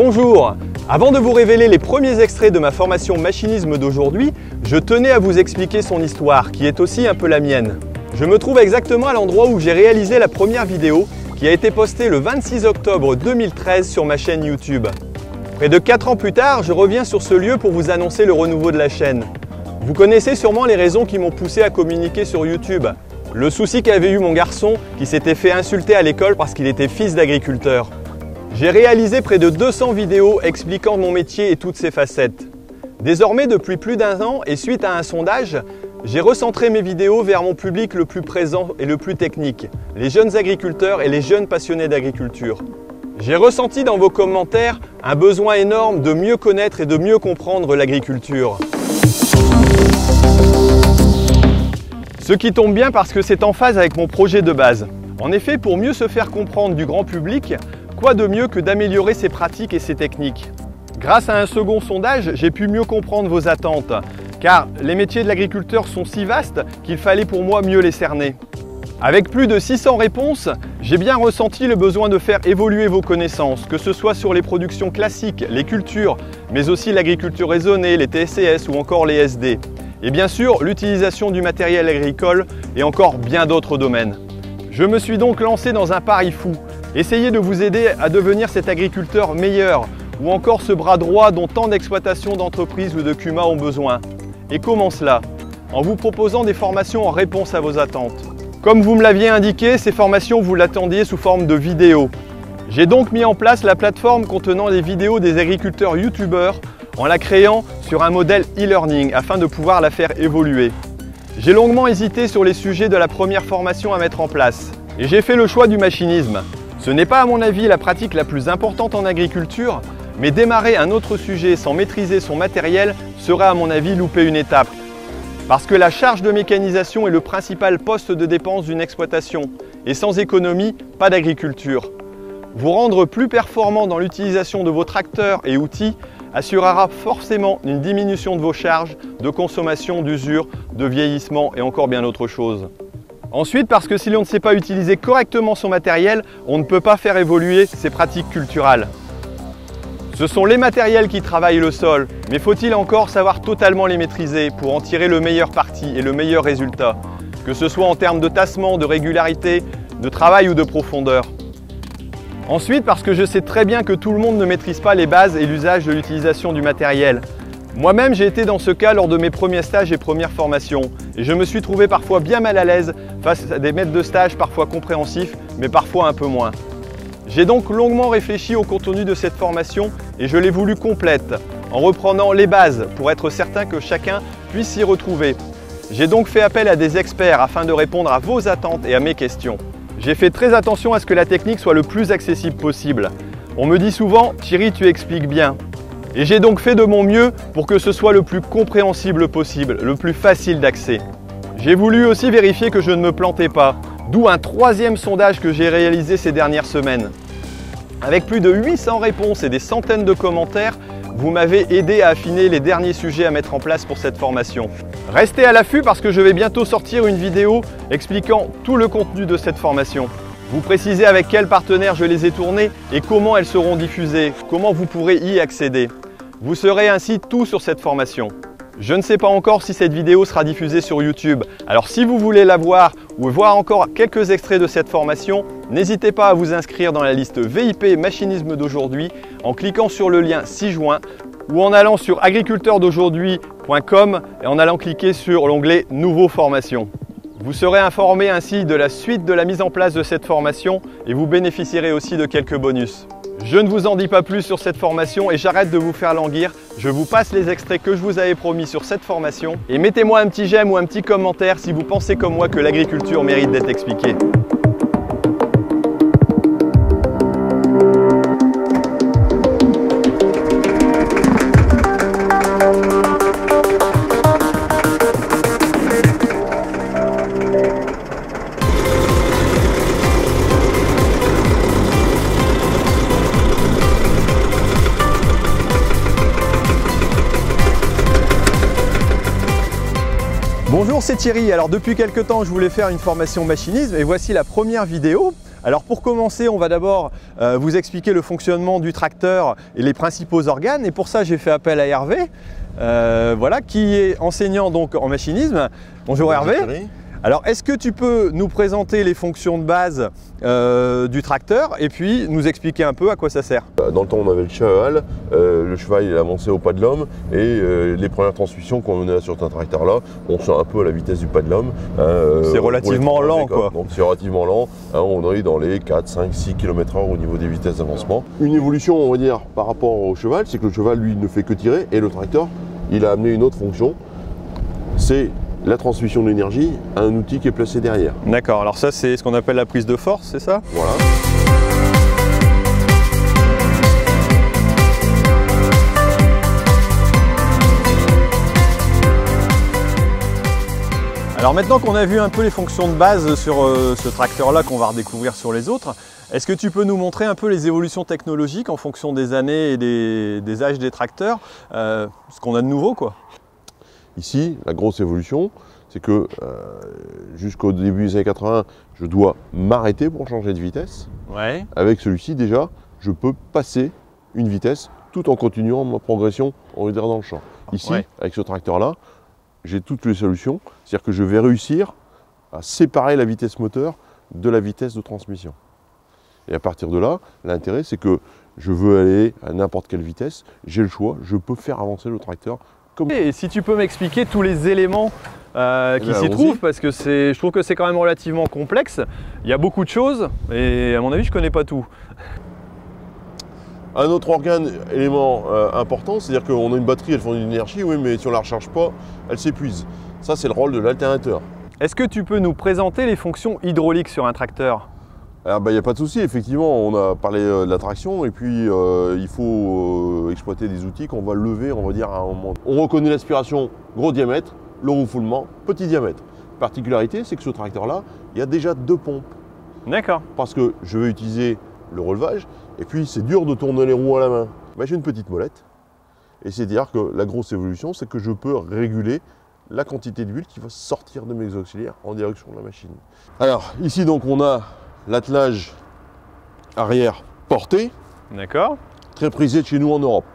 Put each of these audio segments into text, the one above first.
Bonjour! Avant de vous révéler les premiers extraits de ma formation machinisme d'aujourd'hui, je tenais à vous expliquer son histoire, qui est aussi un peu la mienne. Je me trouve exactement à l'endroit où j'ai réalisé la première vidéo, qui a été postée le 26 octobre 2013 sur ma chaîne YouTube. Près de 4 ans plus tard, je reviens sur ce lieu pour vous annoncer le renouveau de la chaîne. Vous connaissez sûrement les raisons qui m'ont poussé à communiquer sur YouTube. Le souci qu'avait eu mon garçon qui s'était fait insulter à l'école parce qu'il était fils d'agriculteur. J'ai réalisé près de 200 vidéos expliquant mon métier et toutes ses facettes. Désormais, depuis plus d'1 an et suite à un sondage, j'ai recentré mes vidéos vers mon public le plus présent et le plus technique, les jeunes agriculteurs et les jeunes passionnés d'agriculture. J'ai ressenti dans vos commentaires un besoin énorme de mieux connaître et de mieux comprendre l'agriculture. Ce qui tombe bien parce que c'est en phase avec mon projet de base. En effet, pour mieux se faire comprendre du grand public, quoi de mieux que d'améliorer ses pratiques et ses techniques? Grâce à un second sondage, j'ai pu mieux comprendre vos attentes, car les métiers de l'agriculteur sont si vastes qu'il fallait pour moi mieux les cerner. Avec plus de 600 réponses, j'ai bien ressenti le besoin de faire évoluer vos connaissances, que ce soit sur les productions classiques, les cultures, mais aussi l'agriculture raisonnée, les TCS ou encore les SD. Et bien sûr, l'utilisation du matériel agricole et encore bien d'autres domaines. Je me suis donc lancé dans un pari fou. Essayer de vous aider à devenir cet agriculteur meilleur ou encore ce bras droit dont tant d'exploitations d'entreprises ou de CUMA ont besoin. Et comment cela? En vous proposant des formations en réponse à vos attentes. Comme vous me l'aviez indiqué, ces formations vous l'attendiez sous forme de vidéos. J'ai donc mis en place la plateforme contenant les vidéos des agriculteurs youtubeurs en la créant sur un modèle e-learning afin de pouvoir la faire évoluer. J'ai longuement hésité sur les sujets de la première formation à mettre en place et j'ai fait le choix du machinisme. Ce n'est pas à mon avis la pratique la plus importante en agriculture, mais démarrer un autre sujet sans maîtriser son matériel serait à mon avis louper une étape. Parce que la charge de mécanisation est le principal poste de dépense d'une exploitation, et sans économie, pas d'agriculture. Vous rendre plus performant dans l'utilisation de vos tracteurs et outils assurera forcément une diminution de vos charges, de consommation, d'usure, de vieillissement et encore bien d'autres choses. Ensuite, parce que si l'on ne sait pas utiliser correctement son matériel, on ne peut pas faire évoluer ses pratiques culturales. Ce sont les matériels qui travaillent le sol, mais faut-il encore savoir totalement les maîtriser pour en tirer le meilleur parti et le meilleur résultat, que ce soit en termes de tassement, de régularité, de travail ou de profondeur. Ensuite, parce que je sais très bien que tout le monde ne maîtrise pas les bases et l'usage de l'utilisation du matériel. Moi-même, j'ai été dans ce cas lors de mes premiers stages et premières formations, et je me suis trouvé parfois bien mal à l'aise face à des maîtres de stage parfois compréhensifs, mais parfois un peu moins. J'ai donc longuement réfléchi au contenu de cette formation et je l'ai voulu complète, en reprenant les bases pour être certain que chacun puisse s'y retrouver. J'ai donc fait appel à des experts afin de répondre à vos attentes et à mes questions. J'ai fait très attention à ce que la technique soit le plus accessible possible. On me dit souvent « Thierry, tu expliques bien ». Et j'ai donc fait de mon mieux pour que ce soit le plus compréhensible possible, le plus facile d'accès. J'ai voulu aussi vérifier que je ne me plantais pas, d'où un 3e sondage que j'ai réalisé ces dernières semaines. Avec plus de 800 réponses et des centaines de commentaires, vous m'avez aidé à affiner les derniers sujets à mettre en place pour cette formation. Restez à l'affût parce que je vais bientôt sortir une vidéo expliquant tout le contenu de cette formation. Vous précisez avec quels partenaires je les ai tournées et comment elles seront diffusées, comment vous pourrez y accéder. Vous saurez ainsi tout sur cette formation. Je ne sais pas encore si cette vidéo sera diffusée sur YouTube, alors si vous voulez la voir ou voir encore quelques extraits de cette formation, n'hésitez pas à vous inscrire dans la liste VIP Machinisme d'aujourd'hui en cliquant sur le lien ci-joint ou en allant sur agriculteurdaujourd'hui.com et en allant cliquer sur l'onglet Nouveau formations. Vous serez informé ainsi de la suite de la mise en place de cette formation et vous bénéficierez aussi de quelques bonus. Je ne vous en dis pas plus sur cette formation et j'arrête de vous faire languir. Je vous passe les extraits que je vous avais promis sur cette formation et mettez-moi un petit j'aime ou un petit commentaire si vous pensez comme moi que l'agriculture mérite d'être expliquée. Bonjour, c'est Thierry. Alors depuis quelques temps, je voulais faire une formation machinisme et voici la première vidéo. Alors pour commencer, on va d'abord vous expliquer le fonctionnement du tracteur et les principaux organes. Et pour ça, j'ai fait appel à Hervé, voilà, qui est enseignant donc en machinisme. Bonjour Hervé. Alors, est-ce que tu peux nous présenter les fonctions de base du tracteur et puis nous expliquer un peu à quoi ça sert? Dans le temps, on avait le cheval il avançait au pas de l'homme et les premières transmissions qu'on menait sur un tracteur-là, on sent un peu à la vitesse du pas de l'homme. C'est relativement lent, quoi. Donc c'est relativement lent, on est dans les 4, 5, 6 km/h au niveau des vitesses d'avancement. Une évolution, on va dire, par rapport au cheval, c'est que le cheval, lui, ne fait que tirer et le tracteur, il a amené une autre fonction, c'est la transmission d'énergie à un outil qui est placé derrière. D'accord, alors ça c'est ce qu'on appelle la prise de force, c'est ça? Voilà. Alors maintenant qu'on a vu un peu les fonctions de base sur ce tracteur-là qu'on va redécouvrir sur les autres, est-ce que tu peux nous montrer un peu les évolutions technologiques en fonction des années et des âges des tracteurs, ce qu'on a de nouveau, quoi? Ici, la grosse évolution, c'est que jusqu'au début des années 80, je dois m'arrêter pour changer de vitesse. Ouais. Avec celui-ci, déjà, je peux passer une vitesse tout en continuant ma progression, on va dire, dans le champ. Ici, ouais, avec ce tracteur-là, j'ai toutes les solutions. C'est-à-dire que je vais réussir à séparer la vitesse moteur de la vitesse de transmission. Et à partir de là, l'intérêt, c'est que je veux aller à n'importe quelle vitesse, j'ai le choix, je peux faire avancer le tracteur. Et si tu peux m'expliquer tous les éléments qui s'y trouvent, parce que je trouve que c'est quand même relativement complexe. Il y a beaucoup de choses et à mon avis, je ne connais pas tout. Un autre élément important, c'est-à-dire qu'on a une batterie, elle fournit de l'énergie, oui, mais si on ne la recharge pas, elle s'épuise. Ça, c'est le rôle de l'alternateur. Est-ce que tu peux nous présenter les fonctions hydrauliques sur un tracteur? Alors, il n'y a pas de souci, effectivement, on a parlé de la traction et puis il faut exploiter des outils qu'on va lever, on va dire, à un moment. On reconnaît l'aspiration gros diamètre, le refoulement petit diamètre. Particularité, c'est que ce tracteur-là, il y a déjà 2 pompes. D'accord. Parce que je vais utiliser le relevage et puis c'est dur de tourner les roues à la main. Ben, j'ai une petite molette et c'est-à-dire que la grosse évolution, c'est que je peux réguler la quantité d'huile qui va sortir de mes auxiliaires en direction de la machine. Alors, ici, donc, on a l'attelage arrière porté. D'accord. Très prisé de chez nous en Europe.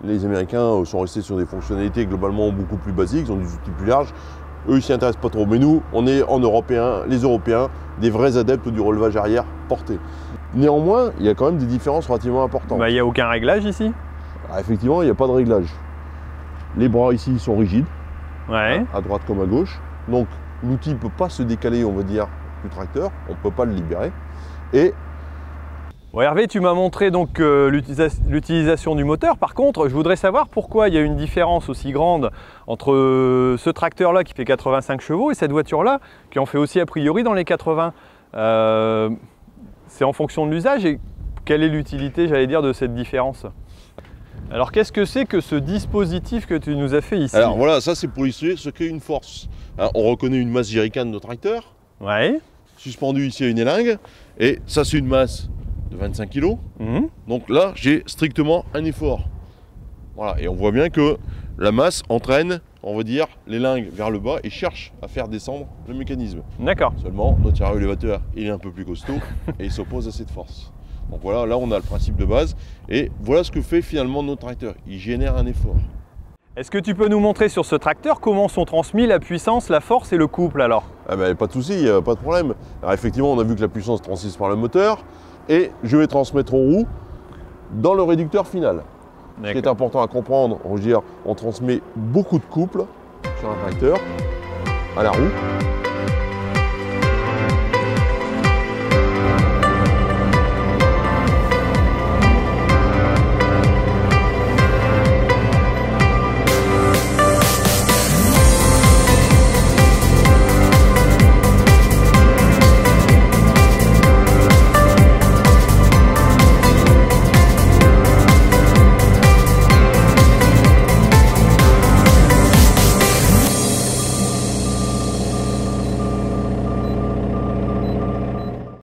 Les Américains sont restés sur des fonctionnalités globalement beaucoup plus basiques, ils ont des outils plus larges. Eux, ils s'y intéressent pas trop. Mais nous, on est en Européens, les Européens, des vrais adeptes du relevage arrière porté. Néanmoins, il y a quand même des différences relativement importantes. Il n'y a aucun réglage ici? Effectivement, il n'y a pas de réglage. Les bras ici sont rigides, ouais, à droite comme à gauche. Donc, l'outil ne peut pas se décaler, on va dire, du tracteur, on ne peut pas le libérer. Et bon, Hervé, tu m'as montré donc l'utilisation du moteur. Par contre, je voudrais savoir pourquoi il y a une différence aussi grande entre ce tracteur-là qui fait 85 chevaux et cette voiture-là qui en fait aussi a priori dans les 80. C'est en fonction de l'usage et quelle est l'utilité, j'allais dire, de cette différence? Alors, qu'est-ce que c'est que ce dispositif que tu nous as fait ici? Alors voilà, ça c'est pour illustrer ce qu'est une force. On reconnaît une masse jerrycan de tracteur. Ouais. Suspendu ici à une élingue, et ça c'est une masse de 25 kg. Donc là j'ai strictement un effort. Voilà, et on voit bien que la masse entraîne, on va dire, l'élingue vers le bas et cherche à faire descendre le mécanisme. D'accord. Seulement, notre tireur élévateur, il est un peu plus costaud et il s'oppose à cette force. Donc voilà, là on a le principe de base, et voilà ce que fait finalement notre tracteur, il génère un effort. Est-ce que tu peux nous montrer sur ce tracteur comment sont transmis la puissance, la force et le couple alors? Pas de souci, pas de problème. Alors effectivement, on a vu que la puissance est transmise par le moteur et je vais transmettre aux roues dans le réducteur final. Ce qui est important à comprendre, on transmet beaucoup de couple sur un tracteur à la roue.